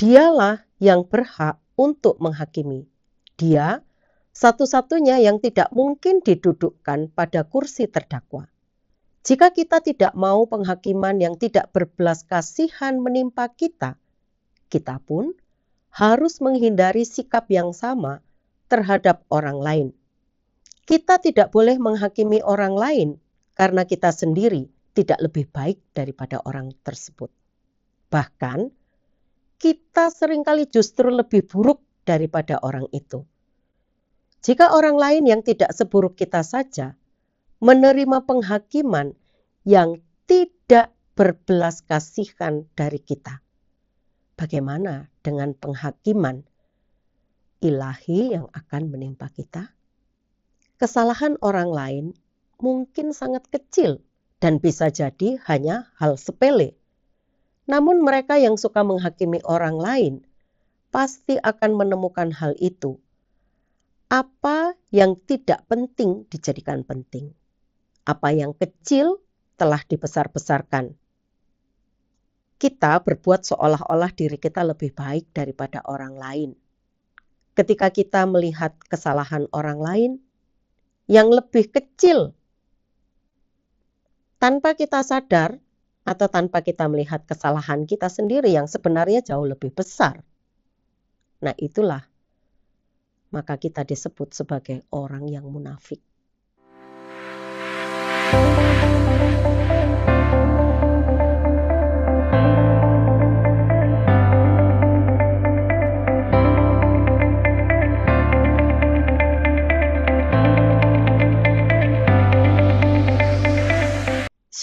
Dialah yang berhak untuk menghakimi. Dia satu-satunya yang tidak mungkin didudukkan pada kursi terdakwa. Jika kita tidak mau penghakiman yang tidak berbelas kasihan menimpa kita, kita pun harus menghindari sikap yang sama terhadap orang lain. Kita tidak boleh menghakimi orang lain karena kita sendiri tidak lebih baik daripada orang tersebut. Bahkan, kita seringkali justru lebih buruk daripada orang itu. Jika orang lain yang tidak seburuk kita saja menerima penghakiman yang tidak berbelas kasihan dari kita, bagaimana dengan penghakiman ilahi yang akan menimpa kita? Kesalahan orang lain mungkin sangat kecil dan bisa jadi hanya hal sepele. Namun mereka yang suka menghakimi orang lain pasti akan menemukan hal itu. Apa yang tidak penting dijadikan penting. Apa yang kecil telah dibesar-besarkan. Kita berbuat seolah-olah diri kita lebih baik daripada orang lain. Ketika kita melihat kesalahan orang lain yang lebih kecil, tanpa kita sadar atau tanpa kita melihat kesalahan kita sendiri yang sebenarnya jauh lebih besar. Nah, itulah maka kita disebut sebagai orang yang munafik.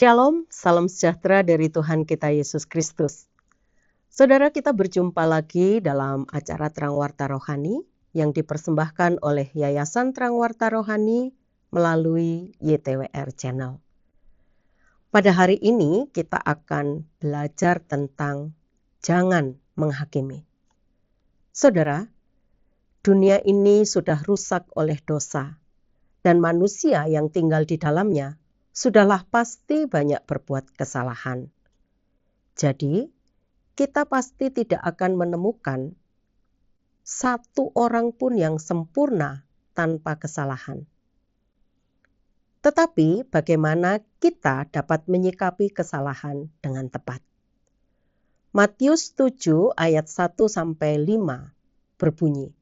Shalom, salam sejahtera dari Tuhan kita Yesus Kristus. Saudara, kita berjumpa lagi dalam acara Terang Warta Rohani yang dipersembahkan oleh Yayasan Terang Warta Rohani melalui YTWR Channel. Pada hari ini kita akan belajar tentang jangan menghakimi. Saudara, dunia ini sudah rusak oleh dosa dan manusia yang tinggal di dalamnya sudahlah pasti banyak berbuat kesalahan. Jadi, kita pasti tidak akan menemukan satu orang pun yang sempurna tanpa kesalahan. Tetapi bagaimana kita dapat menyikapi kesalahan dengan tepat? Matius 7 ayat 1-5 berbunyi,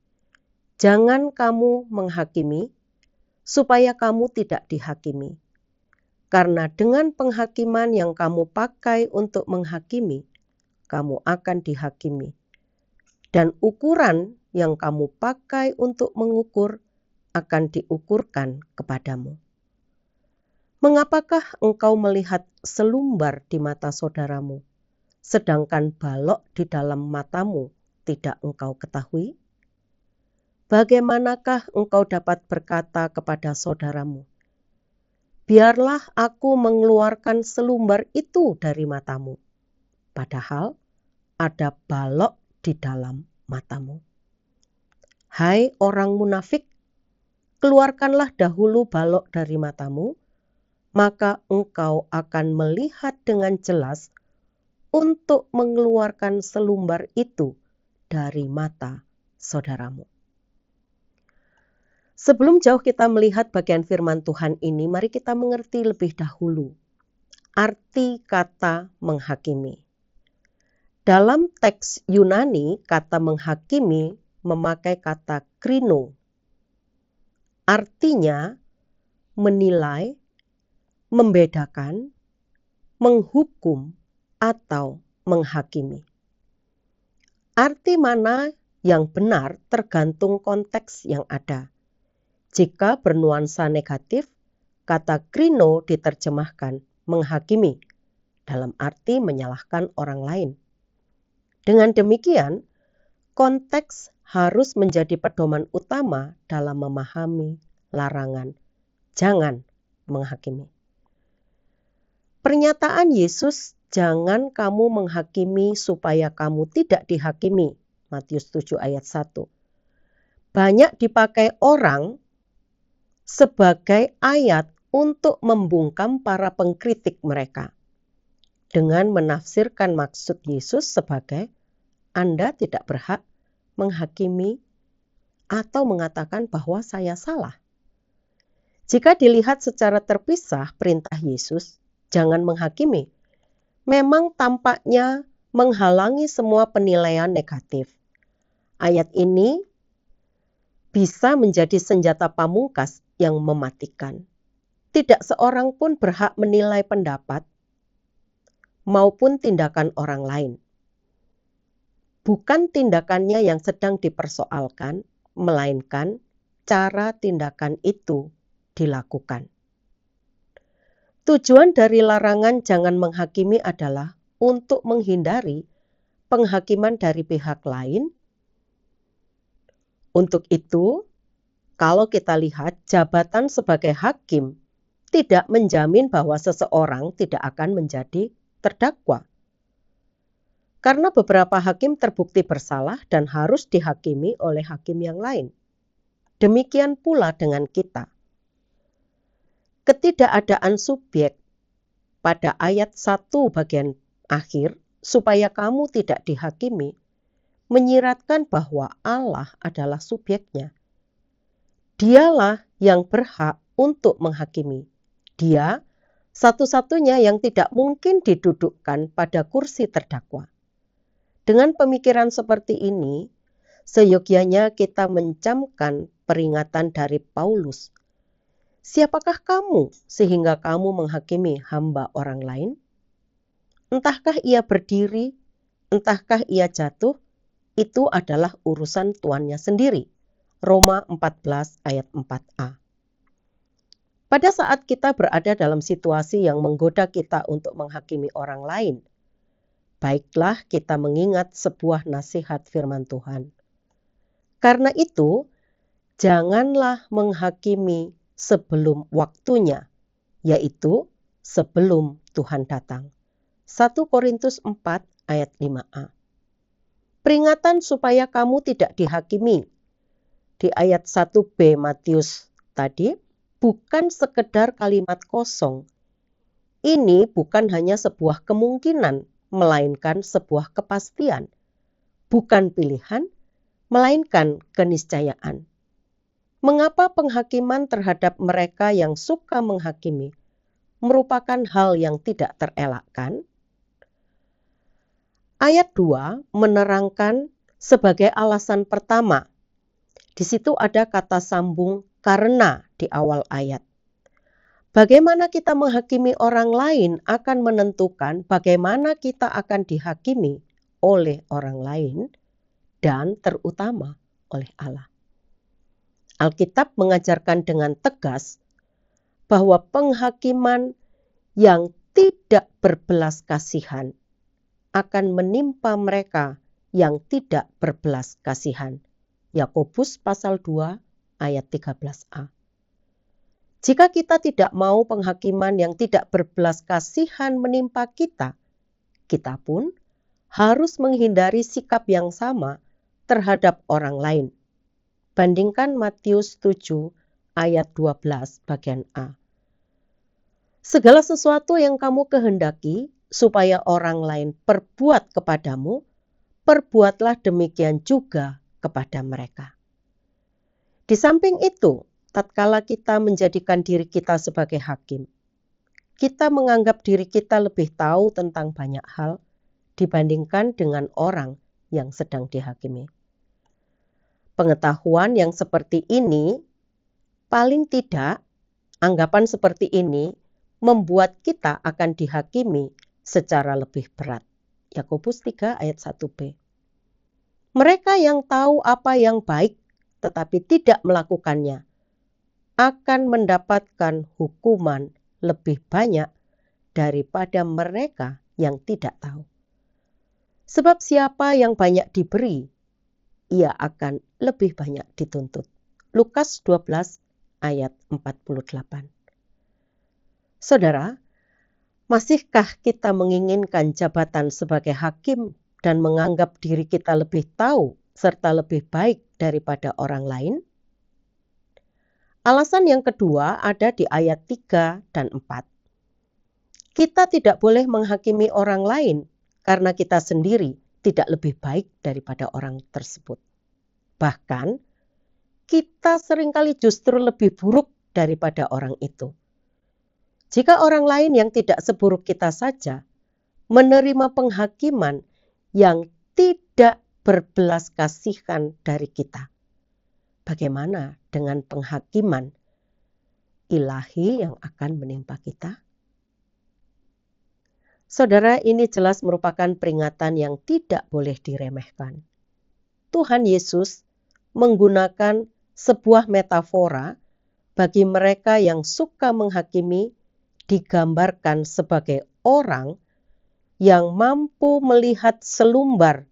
"Jangan kamu menghakimi, supaya kamu tidak dihakimi. Karena dengan penghakiman yang kamu pakai untuk menghakimi, kamu akan dihakimi. Dan ukuran yang kamu pakai untuk mengukur akan diukurkan kepadamu. Mengapakah engkau melihat selumbar di mata saudaramu, sedangkan balok di dalam matamu tidak engkau ketahui? Bagaimanakah engkau dapat berkata kepada saudaramu, biarlah aku mengeluarkan selumbar itu dari matamu, padahal ada balok di dalam matamu. Hai orang munafik, keluarkanlah dahulu balok dari matamu, maka engkau akan melihat dengan jelas untuk mengeluarkan selumbar itu dari mata saudaramu." Sebelum jauh kita melihat bagian firman Tuhan ini, mari kita mengerti lebih dahulu arti kata menghakimi. Dalam teks Yunani, kata menghakimi memakai kata krino. Artinya menilai, membedakan, menghukum, atau menghakimi. Arti mana yang benar tergantung konteks yang ada. Jika bernuansa negatif, kata krino diterjemahkan menghakimi, dalam arti menyalahkan orang lain. Dengan demikian, konteks harus menjadi pedoman utama dalam memahami larangan jangan menghakimi. Pernyataan Yesus, "Jangan kamu menghakimi supaya kamu tidak dihakimi," Matius 7 ayat 1. Banyak dipakai orang sebagai ayat untuk membungkam para pengkritik mereka dengan menafsirkan maksud Yesus sebagai Anda tidak berhak menghakimi atau mengatakan bahwa saya salah. Jika dilihat secara terpisah perintah Yesus, jangan menghakimi, memang tampaknya menghalangi semua penilaian negatif. Ayat ini bisa menjadi senjata pamungkas yang mematikan. Tidak seorang pun berhak menilai pendapat maupun tindakan orang lain. Bukan tindakannya yang sedang dipersoalkan, melainkan cara tindakan itu dilakukan. Tujuan dari larangan jangan menghakimi adalah untuk menghindari penghakiman dari pihak lain. Untuk itu, kalau kita lihat jabatan sebagai hakim tidak menjamin bahwa seseorang tidak akan menjadi terdakwa. Karena beberapa hakim terbukti bersalah dan harus dihakimi oleh hakim yang lain. Demikian pula dengan kita. Ketidakadaan subjek pada ayat 1 bagian akhir supaya kamu tidak dihakimi menyiratkan bahwa Allah adalah subjeknya. Dialah yang berhak untuk menghakimi. Dia satu-satunya yang tidak mungkin didudukkan pada kursi terdakwa. Dengan pemikiran seperti ini, seyogyanya kita mencamkan peringatan dari Paulus. Siapakah kamu sehingga kamu menghakimi hamba orang lain? Entahkah ia berdiri, entahkah ia jatuh, itu adalah urusan tuannya sendiri. Roma 14 ayat 4a. Pada saat kita berada dalam situasi yang menggoda kita untuk menghakimi orang lain, baiklah kita mengingat sebuah nasihat firman Tuhan. Karena itu, janganlah menghakimi sebelum waktunya, yaitu sebelum Tuhan datang. 1 Korintus 4 ayat 5a. Peringatan supaya kamu tidak dihakimi. Di ayat 1b Matius tadi, bukan sekedar kalimat kosong. Ini bukan hanya sebuah kemungkinan, melainkan sebuah kepastian. Bukan pilihan, melainkan keniscayaan. Mengapa penghakiman terhadap mereka yang suka menghakimi merupakan hal yang tidak terelakkan? Ayat 2 menerangkan sebagai alasan pertama. Di situ ada kata sambung karena di awal ayat. Bagaimana kita menghakimi orang lain akan menentukan bagaimana kita akan dihakimi oleh orang lain dan terutama oleh Allah. Alkitab mengajarkan dengan tegas bahwa penghakiman yang tidak berbelas kasihan akan menimpa mereka yang tidak berbelas kasihan. Yakobus pasal 2 ayat 13a. Jika kita tidak mau penghakiman yang tidak berbelas kasihan menimpa kita, kita pun harus menghindari sikap yang sama terhadap orang lain. Bandingkan Matius 7 ayat 12 bagian A. Segala sesuatu yang kamu kehendaki supaya orang lain perbuat kepadamu, perbuatlah demikian juga kepada mereka. Di samping itu, tatkala kita menjadikan diri kita sebagai hakim, kita menganggap diri kita lebih tahu tentang banyak hal dibandingkan dengan orang yang sedang dihakimi. Pengetahuan yang seperti ini, paling tidak, anggapan seperti ini membuat kita akan dihakimi secara lebih berat. Yakobus 3 ayat 1b. Mereka yang tahu apa yang baik tetapi tidak melakukannya akan mendapatkan hukuman lebih banyak daripada mereka yang tidak tahu. Sebab siapa yang banyak diberi, ia akan lebih banyak dituntut. Lukas 12 ayat 48. Saudara, masihkah kita menginginkan jabatan sebagai hakim dan menganggap diri kita lebih tahu serta lebih baik daripada orang lain? Alasan yang kedua ada di ayat 3 dan 4. Kita tidak boleh menghakimi orang lain karena kita sendiri tidak lebih baik daripada orang tersebut. Bahkan, kita seringkali justru lebih buruk daripada orang itu. Jika orang lain yang tidak seburuk kita saja menerima penghakiman yang tidak berbelas kasihan dari kita, bagaimana dengan penghakiman ilahi yang akan menimpa kita? Saudara, ini jelas merupakan peringatan yang tidak boleh diremehkan. Tuhan Yesus menggunakan sebuah metafora bagi mereka yang suka menghakimi, digambarkan sebagai orang yang mampu melihat selumbar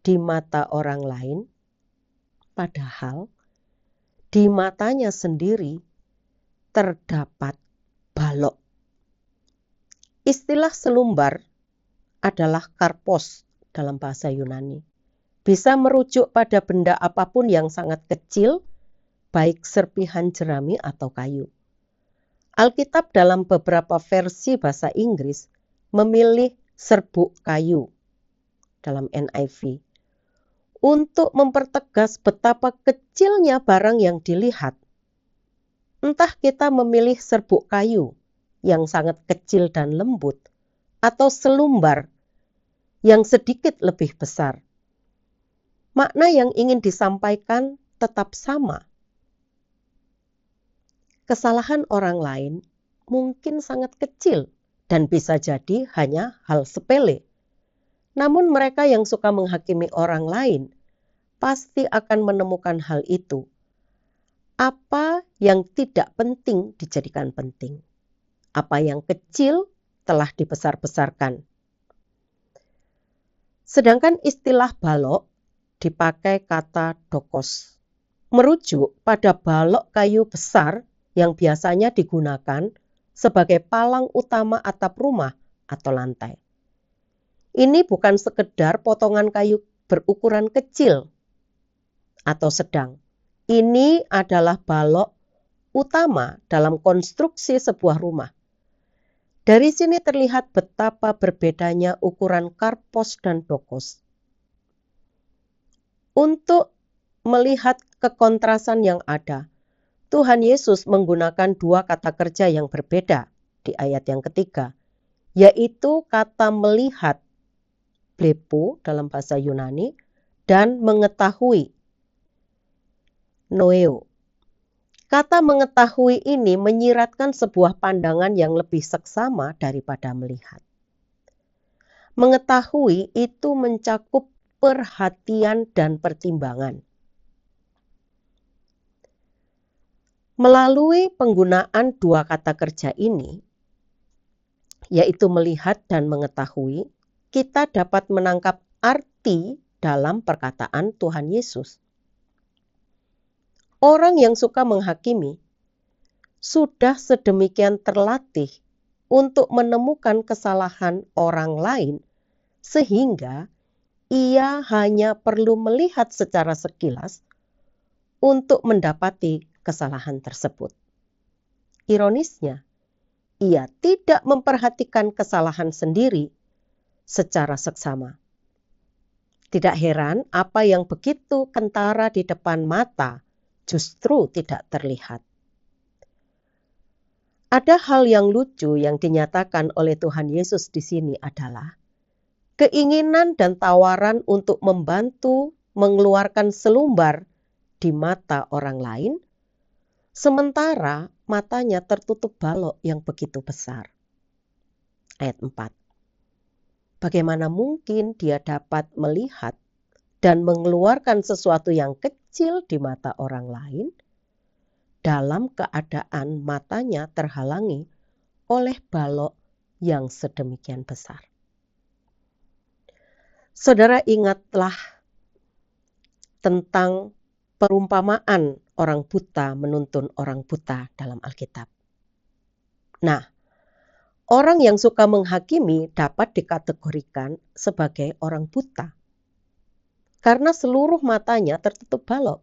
di mata orang lain, padahal di matanya sendiri terdapat balok. Istilah selumbar adalah karpos dalam bahasa Yunani. Bisa merujuk pada benda apapun yang sangat kecil, baik serpihan jerami atau kayu. Alkitab dalam beberapa versi bahasa Inggris memilih serbuk kayu dalam NIV untuk mempertegas betapa kecilnya barang yang dilihat. Entah kita memilih serbuk kayu yang sangat kecil dan lembut, atau selumbar yang sedikit lebih besar. Makna yang ingin disampaikan tetap sama. Kesalahan orang lain mungkin sangat kecil dan bisa jadi hanya hal sepele. Namun mereka yang suka menghakimi orang lain pasti akan menemukan hal itu. Apa yang tidak penting dijadikan penting. Apa yang kecil telah dibesar-besarkan. Sedangkan istilah balok dipakai kata dokos, merujuk pada balok kayu besar yang biasanya digunakan sebagai palang utama atap rumah atau lantai. Ini bukan sekedar potongan kayu berukuran kecil atau sedang. Ini adalah balok utama dalam konstruksi sebuah rumah. Dari sini terlihat betapa berbedanya ukuran karpos dan dokos. Untuk melihat kekontrasan yang ada, Tuhan Yesus menggunakan dua kata kerja yang berbeda di ayat yang ketiga, yaitu kata melihat, blepo dalam bahasa Yunani, dan mengetahui, noeo. Kata mengetahui ini menyiratkan sebuah pandangan yang lebih seksama daripada melihat. Mengetahui itu mencakup perhatian dan pertimbangan. Melalui penggunaan dua kata kerja ini, yaitu melihat dan mengetahui, kita dapat menangkap arti dalam perkataan Tuhan Yesus. Orang yang suka menghakimi sudah sedemikian terlatih untuk menemukan kesalahan orang lain sehingga ia hanya perlu melihat secara sekilas untuk mendapati kesalahan tersebut. Ironisnya, ia tidak memperhatikan kesalahan sendiri secara seksama. Tidak heran apa yang begitu kentara di depan mata justru tidak terlihat. Ada hal yang lucu yang dinyatakan oleh Tuhan Yesus di sini adalah keinginan dan tawaran untuk membantu mengeluarkan selumbar di mata orang lain, sementara matanya tertutup balok yang begitu besar. Ayat 4. Bagaimana mungkin dia dapat melihat dan mengeluarkan sesuatu yang kecil di mata orang lain dalam keadaan matanya terhalangi oleh balok yang sedemikian besar. Saudara, ingatlah tentang perumpamaan orang buta menuntun orang buta dalam Alkitab. Nah, orang yang suka menghakimi dapat dikategorikan sebagai orang buta karena seluruh matanya tertutup balok.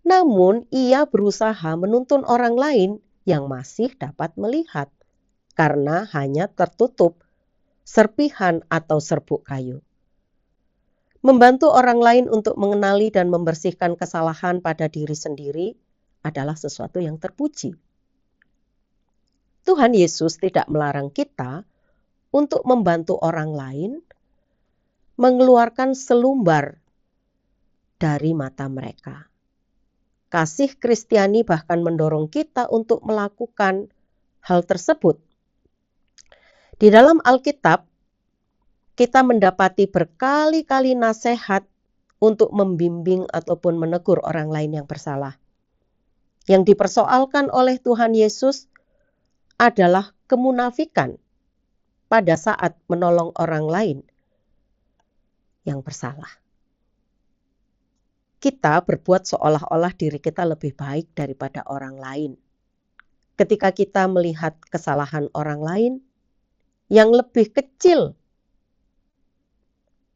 Namun ia berusaha menuntun orang lain yang masih dapat melihat karena hanya tertutup serpihan atau serbuk kayu. Membantu orang lain untuk mengenali dan membersihkan kesalahan pada diri sendiri adalah sesuatu yang terpuji. Tuhan Yesus tidak melarang kita untuk membantu orang lain mengeluarkan selumbar dari mata mereka. Kasih Kristiani bahkan mendorong kita untuk melakukan hal tersebut. Di dalam Alkitab, kita mendapati berkali-kali nasihat untuk membimbing ataupun menegur orang lain yang bersalah. Yang dipersoalkan oleh Tuhan Yesus adalah kemunafikan pada saat menolong orang lain yang bersalah. Kita berbuat seolah-olah diri kita lebih baik daripada orang lain. Ketika kita melihat kesalahan orang lain yang lebih kecil,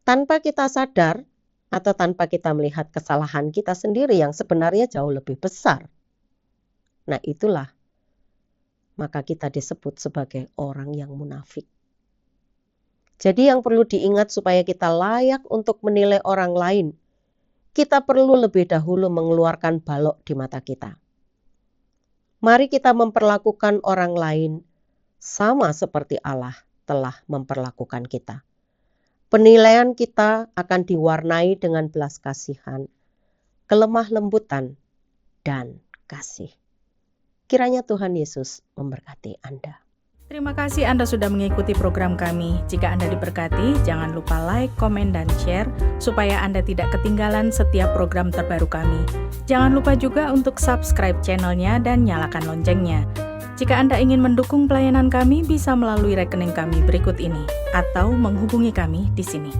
tanpa kita sadar atau tanpa kita melihat kesalahan kita sendiri yang sebenarnya jauh lebih besar. Nah, itulah maka kita disebut sebagai orang yang munafik. Jadi yang perlu diingat supaya kita layak untuk menilai orang lain, kita perlu lebih dahulu mengeluarkan balok di mata kita. Mari kita memperlakukan orang lain sama seperti Allah telah memperlakukan kita. Penilaian kita akan diwarnai dengan belas kasihan, kelemah lembutan, dan kasih. Kiranya Tuhan Yesus memberkati Anda. Terima kasih Anda sudah mengikuti program kami. Jika Anda diberkati, jangan lupa like, komen, dan share supaya Anda tidak ketinggalan setiap program terbaru kami. Jangan lupa juga untuk subscribe channelnya dan nyalakan loncengnya. Jika Anda ingin mendukung pelayanan kami, bisa melalui rekening kami berikut ini atau menghubungi kami di sini.